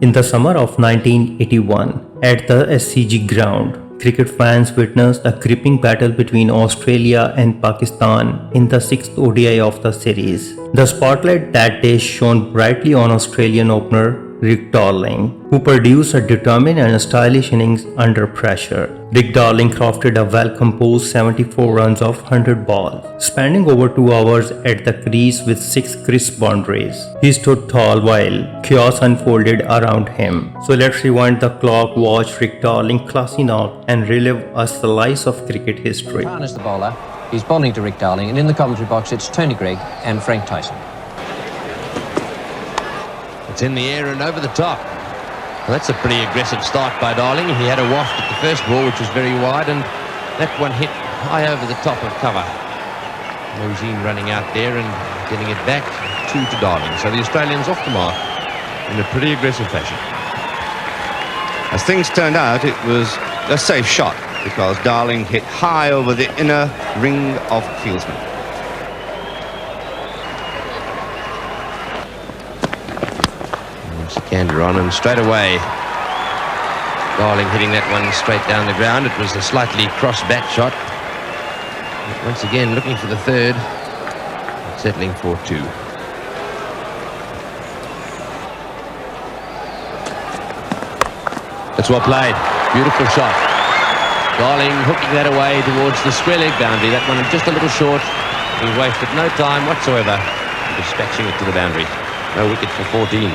In the summer of 1981, at the SCG ground, cricket fans witnessed a gripping battle between Australia and Pakistan in the sixth ODI of the series. The spotlight that day shone brightly on Australian opener Rick Darling, who produced a determined and stylish innings under pressure. Rick Darling crafted a well-composed 74 runs off 100 balls, spending over 2 hours at the crease with 6 crisp boundaries. He stood tall while chaos unfolded around him. So let's rewind the clock, watch Rick Darling classy knock and relive a slice of cricket history. Khan is the bowler. He's bowling to Rick Darling, and in the commentary box it's Tony Greig and Frank Tyson. It's in the air and over the top. Well, that's a pretty aggressive start by Darling. He had a waft at the first ball, which was very wide, and that one hit high over the top of cover. Mosine running out there and getting it back to Darling. So the Australians off the mark in a pretty aggressive fashion. As things turned out, it was a safe shot because Darling hit high over the inner ring of fieldsmen. Sikander on him straight away. Darling hitting that one straight down the ground. It was a slightly cross bat shot. Once again looking for the third, settling for 2. That's well played. Beautiful shot. Darling hooking that away towards the square leg boundary. That one just a little short. He wasted no time whatsoever dispatching it to the boundary. No wicket for 14.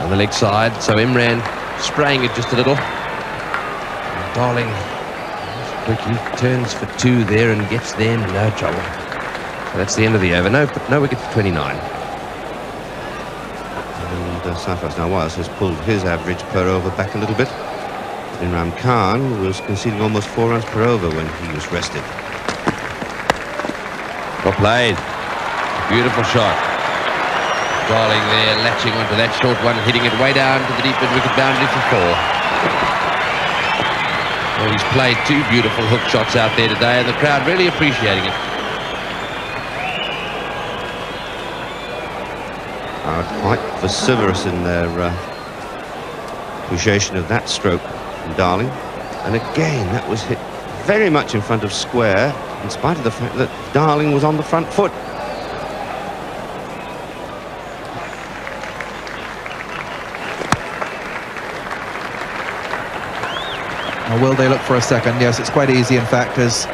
On the leg side, so Imran spraying it just a little. And Darling quickly turns for 2 there and gets there, no trouble. So that's the end of the over. No wicket for 29. And Sarfraz Nawaz has pulled his average per over back a little bit. Imran Khan was conceding almost 4 runs per over when he was rested. Well played. Beautiful shot. Darling there, latching onto that short one, hitting it way down to the deep mid-wicket boundary for 4. Well, he's played 2 beautiful hook shots out there today, and the crowd really appreciating it. Quite vociferous in their appreciation of that stroke from Darling. And again, that was hit very much in front of square, in spite of the fact that Darling was on the front foot. Will they look for a second? Yes, it's quite easy, in fact, as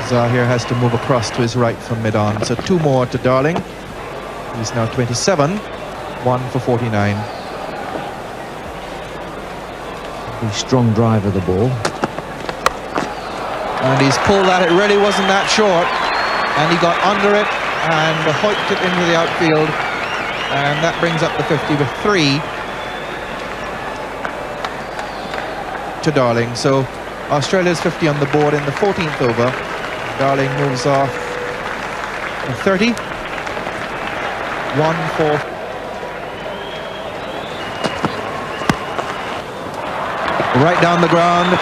Zahir has to move across to his right from mid-on. So 2 more to Darling. He's now 27, 1 for 49. The strong drive of the ball. And he's pulled that. It really wasn't that short. And he got under it and hoiked it into the outfield. And that brings up the 50 with 3 to Darling. So Australia's 50 on the board in the 14th over. Darling moves off to 30. 1 for right down the ground.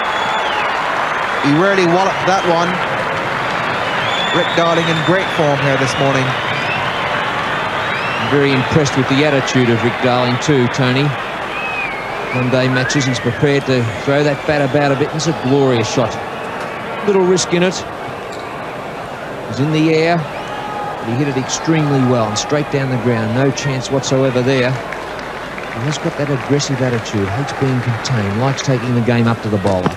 He really walloped that one. Rick Darling in great form here this morning. I'm very impressed with the attitude of Rick Darling too, Tony. One-day matches, he's prepared to throw that bat about a bit. It's a glorious shot. Little risk in it. He's in the air, but he hit it extremely well and straight down the ground. No chance whatsoever there. He has got that aggressive attitude, hates being contained, likes taking the game up to the bowler.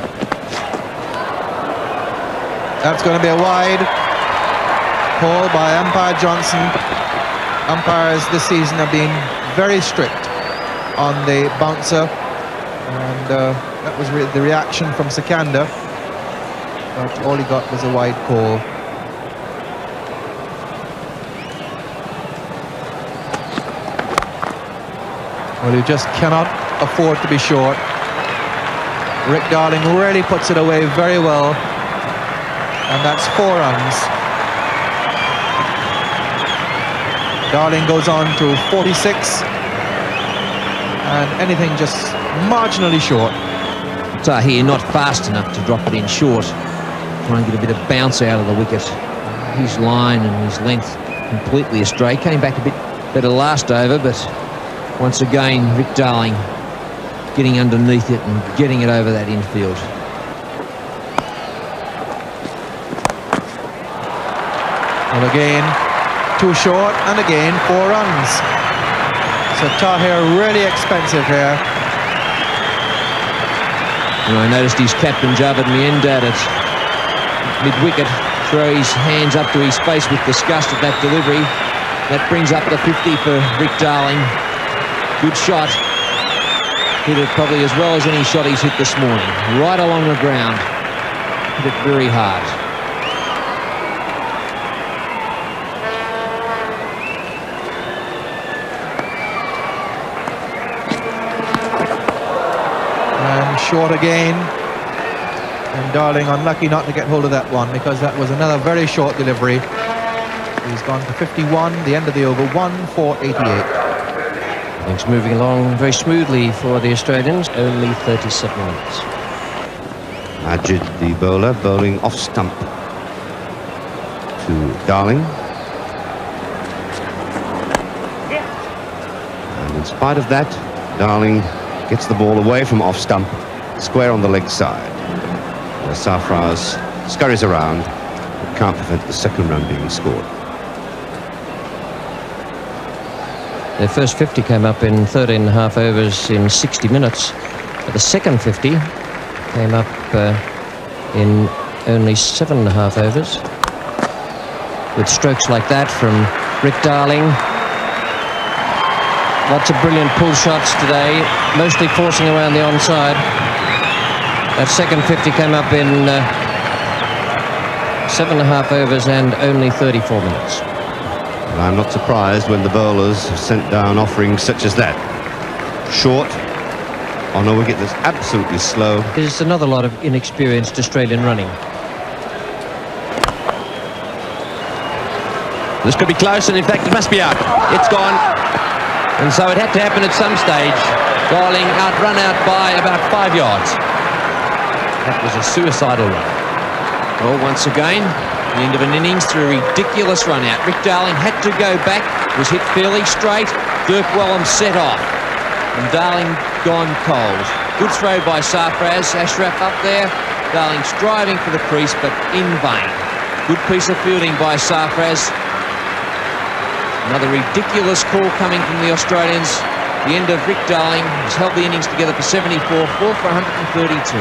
That's going to be a wide call by umpire Johnson. Umpires this season have been very strict on the bouncer, and that was the reaction from Sikander, but all he got was a wide call. Well, you just cannot afford to be short. Rick Darling really puts it away very well, and that's 4 runs. Darling goes on to 46, and anything just marginally short. Tahir not fast enough to drop it in short. Try and get a bit of bounce out of the wicket. his line and his length completely astray. Came back a bit better last over, but once again, Rick Darling getting underneath it and getting it over that infield. And again, too short, and again, 4 runs. So Tahir really expensive here. And I noticed his captain, Javed Miendad, at mid-wicket, throw his hands up to his face with disgust at that delivery. That brings up the 50 for Rick Darling. Good shot. Hit it probably as well as any shot he's hit this morning. Right along the ground. Hit it very hard. And short again. And Darling unlucky not to get hold of that one, because that was another very short delivery. He's gone to 51, the end of the over, 1-4-88. Things moving along very smoothly for the Australians, only 37 runs. Majid, the bowler, bowling off stump to Darling. And in spite of that, Darling gets the ball away from off stump, square on the leg side. Where Sarfraz scurries around, but can't prevent the second run being scored. Their first 50 came up in 13.5 overs in 60 minutes. But the second 50 came up in only 7.5 overs. With strokes like that from Rick Darling. Lots of brilliant pull shots today, mostly forcing around the onside. That second 50 came up in 7.5 overs and only 34 minutes. And I'm not surprised when the bowlers have sent down offerings such as that. Short, on a wicket that's absolutely slow. There's another lot of inexperienced Australian running. This could be close, and in fact it must be out. It's gone. And so it had to happen at some stage. Darling run out by about 5 yards. That was a suicidal run. Well, once again, the end of an innings through a ridiculous run out. Rick Darling had to go back, was hit fairly straight. Dirk Wellham set off. And Darling gone cold. Good throw by Sarfraz. Ashraf up there. Darling striving for the crease, but in vain. Good piece of fielding by Sarfraz. Another ridiculous call coming from the Australians. The end of Rick Darling has held the innings together for 74, 4 for 132.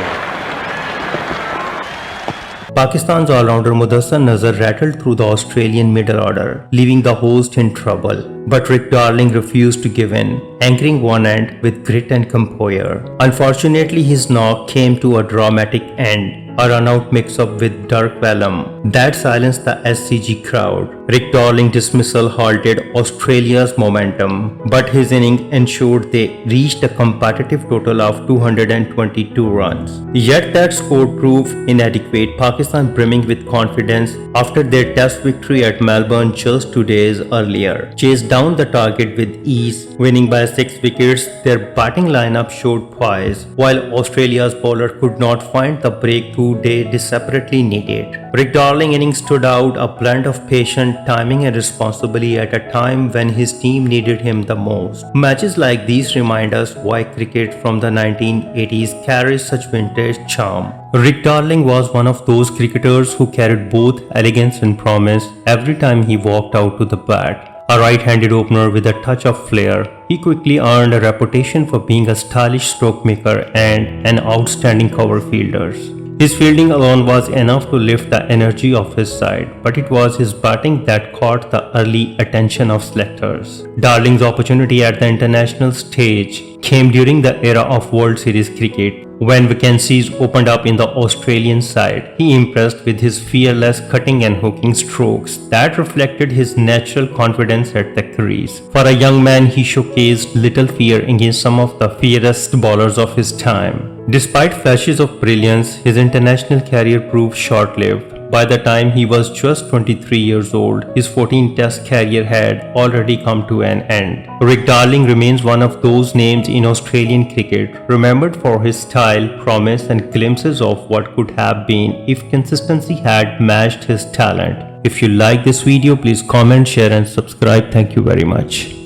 Pakistan's all-rounder Mudassar Nazar rattled through the Australian middle order, leaving the host in trouble. But Rick Darling refused to give in, anchoring one end with grit and composure. Unfortunately, his knock came to a dramatic end. A run-out mix-up with Dirk Wellham that silenced the SCG crowd. Rick Darling's dismissal halted Australia's momentum, but his innings ensured they reached a competitive total of 222 runs. Yet that score proved inadequate. Pakistan brimming with confidence after their test victory at Melbourne just 2 days earlier, chased down the target with ease, winning by 6 wickets. Their batting lineup showed poise, while Australia's bowler could not find the breakthrough they desperately needed. Rick Darling's innings stood out, a blend of patient timing and responsibility at a time when his team needed him the most. Matches like these remind us why cricket from the 1980s carries such vintage charm. Rick Darling was one of those cricketers who carried both elegance and promise every time he walked out to the bat. A right-handed opener with a touch of flair, he quickly earned a reputation for being a stylish stroke maker and an outstanding cover fielder. His fielding alone was enough to lift the energy of his side, but it was his batting that caught the early attention of selectors. Darling's opportunity at the international stage came during the era of World Series cricket, when vacancies opened up in the Australian side. He impressed with his fearless cutting and hooking strokes that reflected his natural confidence at the crease. For a young man, he showcased little fear against some of the fiercest bowlers of his time. Despite flashes of brilliance, his international career proved short-lived. By the time he was just 23 years old, his 14-test career had already come to an end. Rick Darling remains one of those names in Australian cricket, remembered for his style, promise and glimpses of what could have been if consistency had matched his talent. If you like this video, please comment, share and subscribe. Thank you very much.